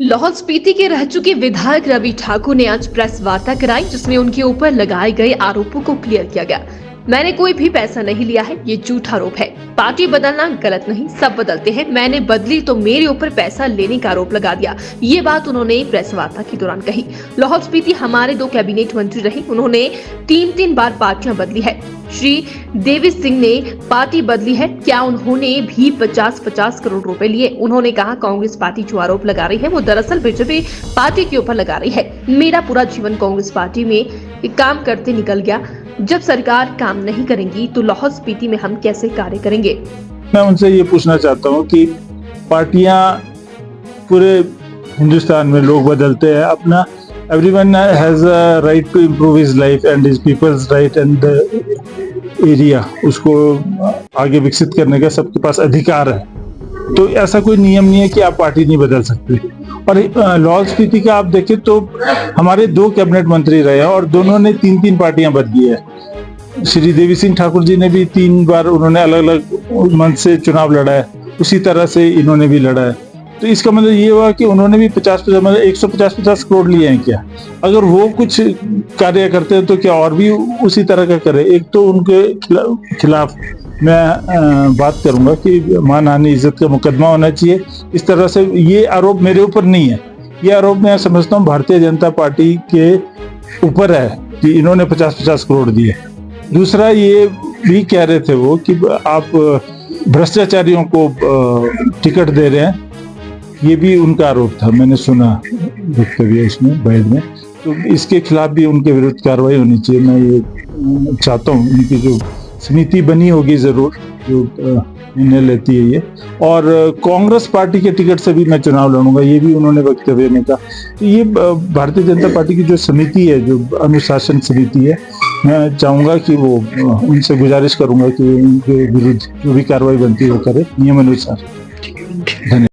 लाहौल स्पीति के रह चुके विधायक रवि ठाकुर ने आज प्रेस वार्ता कराई, जिसमें उनके ऊपर लगाए गए आरोपों को क्लियर किया गया। मैंने कोई भी पैसा नहीं लिया है, ये झूठा आरोप है। पार्टी बदलना गलत नहीं, सब बदलते हैं। मैंने बदली तो मेरे ऊपर पैसा लेने का आरोप लगा दिया। ये बात उन्होंने प्रेस वार्ता के दौरान कही। लाहौल स्पीति हमारे 2 कैबिनेट मंत्री रहे, उन्होंने 3 बार पार्टियां बदली है। श्री देवी सिंह ने पार्टी बदली है, क्या उन्होंने भी 50-50 करोड़ रुपए लिए? उन्होंने कहा कांग्रेस पार्टी जो आरोप लगा रही है वो दरअसल बीजेपी पार्टी के ऊपर लगा रही है। मेरा पूरा जीवन कांग्रेस पार्टी में काम करते निकल गया। जब सरकार काम नहीं करेंगी तो लाहौल स्पीति में हम कैसे कार्य करेंगे? मैं उनसे ये पूछना चाहता हूँ कि पार्टियां पूरे हिंदुस्तान में लोग बदलते हैं, अपना everyone has a right to improve his life and his people's right and the area, उसको आगे विकसित करने का सबके पास अधिकार है। तो ऐसा कोई नियम नहीं है कि आप पार्टी नहीं बदल सकते। और लाहौल स्पीति का आप देखें तो हमारे 2 कैबिनेट मंत्री रहे हैं और दोनों ने 3 पार्टियां बदली है। श्री देवी सिंह ठाकुर जी ने भी 3 बार उन्होंने अलग अलग मंच से चुनाव लड़ा है, उसी तरह से इन्होंने भी लड़ा है। तो इसका मतलब ये हुआ कि उन्होंने भी 150 करोड़ लिए हैं क्या? अगर वो कुछ कार्य करते हैं तो क्या और भी उसी तरह का करे? एक तो उनके खिलाफ मैं बात करूंगा कि मानहानि इज्जत का मुकदमा होना चाहिए। इस तरह से ये आरोप मेरे ऊपर नहीं है, ये आरोप मैं समझता हूँ भारतीय जनता पार्टी के ऊपर है कि इन्होंने 50-50 करोड़ दिए। दूसरा ये भी कह रहे थे वो कि आप भ्रष्टाचारियों को टिकट दे रहे हैं, ये भी उनका आरोप था। मैंने सुना वक्तव्य इसमें बैद में, तो इसके खिलाफ भी उनके विरुद्ध कार्रवाई होनी चाहिए। मैं ये चाहता हूँ उनकी जो समिति बनी होगी जरूर जो निर्णय लेती है ये, और कांग्रेस पार्टी के टिकट से भी मैं चुनाव लड़ूंगा, ये भी उन्होंने वक्तव्य में कहा। तो ये भारतीय जनता पार्टी की जो समिति है, जो अनुशासन समिति है, मैं चाहूंगा कि वो उनसे गुजारिश करूंगा कि उनके विरुद्ध जो भी कार्रवाई बनती है वो करे नियम अनुसार। धन्यवाद।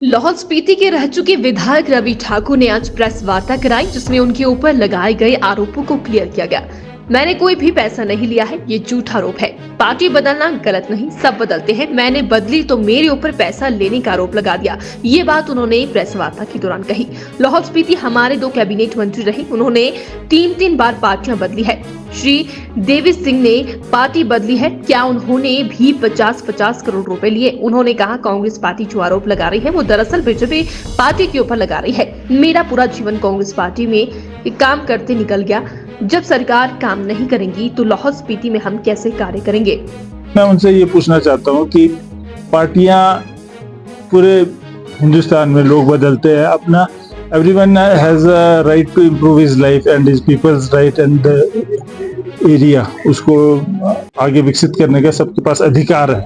लाहौल स्पीति के रह चुके विधायक रवि ठाकुर ने आज प्रेस वार्ता कराई, जिसमें उनके ऊपर लगाए गए आरोपों को क्लियर किया गया। मैंने कोई भी पैसा नहीं लिया है, ये झूठा आरोप है। पार्टी बदलना गलत नहीं, सब बदलते हैं। मैंने बदली तो मेरे ऊपर पैसा लेने का आरोप लगा दिया। ये बात उन्होंने प्रेस वार्ता के दौरान कही। लाहौल स्पीति हमारे 2 कैबिनेट मंत्री रहे, उन्होंने 3 बार पार्टियां बदली है। श्री देवी सिंह ने पार्टी बदली है, क्या उन्होंने भी 50-50 करोड़ रुपए लिए? उन्होंने कहा कांग्रेस पार्टी जो आरोप लगा रही है वो दरअसल बीजेपी पार्टी के ऊपर लगा रही है। मेरा पूरा जीवन कांग्रेस पार्टी में काम करते निकल गया। जब सरकार काम नहीं करेंगी तो लाहौल स्पीति में हम कैसे कार्य करेंगे? मैं उनसे ये पूछना चाहता हूँ कि पार्टियां पूरे हिंदुस्तान में लोग बदलते हैं, अपना everyone has a right to improve his life and his people's right and the area, उसको आगे विकसित करने का सबके पास अधिकार है।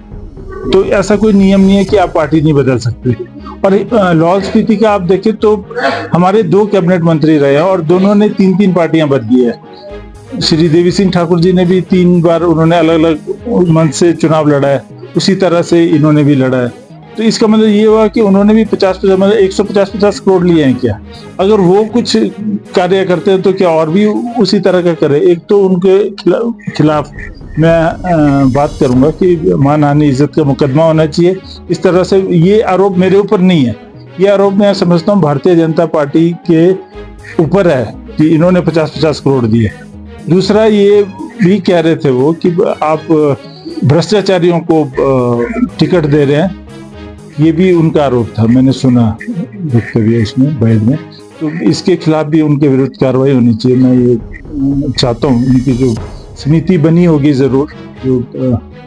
तो ऐसा कोई नियम नहीं है कि आप पार्टी नहीं बदल सकते। और लाहौल स्पीति का आप देखें तो हमारे 2 कैबिनेट मंत्री रहे हैं और दोनों ने 3 पार्टियां बदली है। श्री देवी सिंह ठाकुर जी ने भी 3 बार उन्होंने अलग अलग मंच से चुनाव लड़ा है, उसी तरह से इन्होंने भी लड़ा है। तो इसका मतलब ये हुआ कि उन्होंने भी 150 करोड़ लिए हैं क्या? अगर वो कुछ कार्य करते हैं तो क्या और भी उसी तरह का करे? एक तो उनके खिलाफ मैं बात करूंगा कि मानहानि इज्जत का मुकदमा होना चाहिए। इस तरह से ये आरोप मेरे ऊपर नहीं है, ये आरोप मैं समझता हूँ भारतीय जनता पार्टी के ऊपर है कि इन्होंने 50-50 करोड़ दिए। दूसरा ये भी कह रहे थे वो कि आप भ्रष्टाचारियों को टिकट दे रहे हैं, ये भी उनका आरोप था। मैंने सुना वक्तव्य इसमें बैद में, तो इसके खिलाफ भी उनके विरुद्ध कार्रवाई होनी चाहिए। मैं ये चाहता हूँ उनकी जो समिति बनी होगी जरूर जो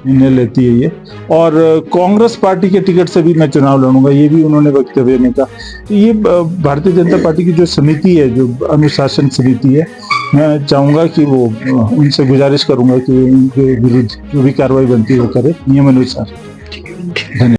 निर्णय लेती है ये, और कांग्रेस पार्टी के टिकट से भी मैं चुनाव लड़ूंगा, ये भी उन्होंने वक्तव्य में कहा। तो ये भारतीय जनता पार्टी की जो समिति है, जो अनुशासन समिति है, मैं चाहूंगा कि वो उनसे गुजारिश करूंगा कि उनके विरुद्ध जो भी कार्रवाई बनती है वो करे नियम अनुसार। धन्यवाद।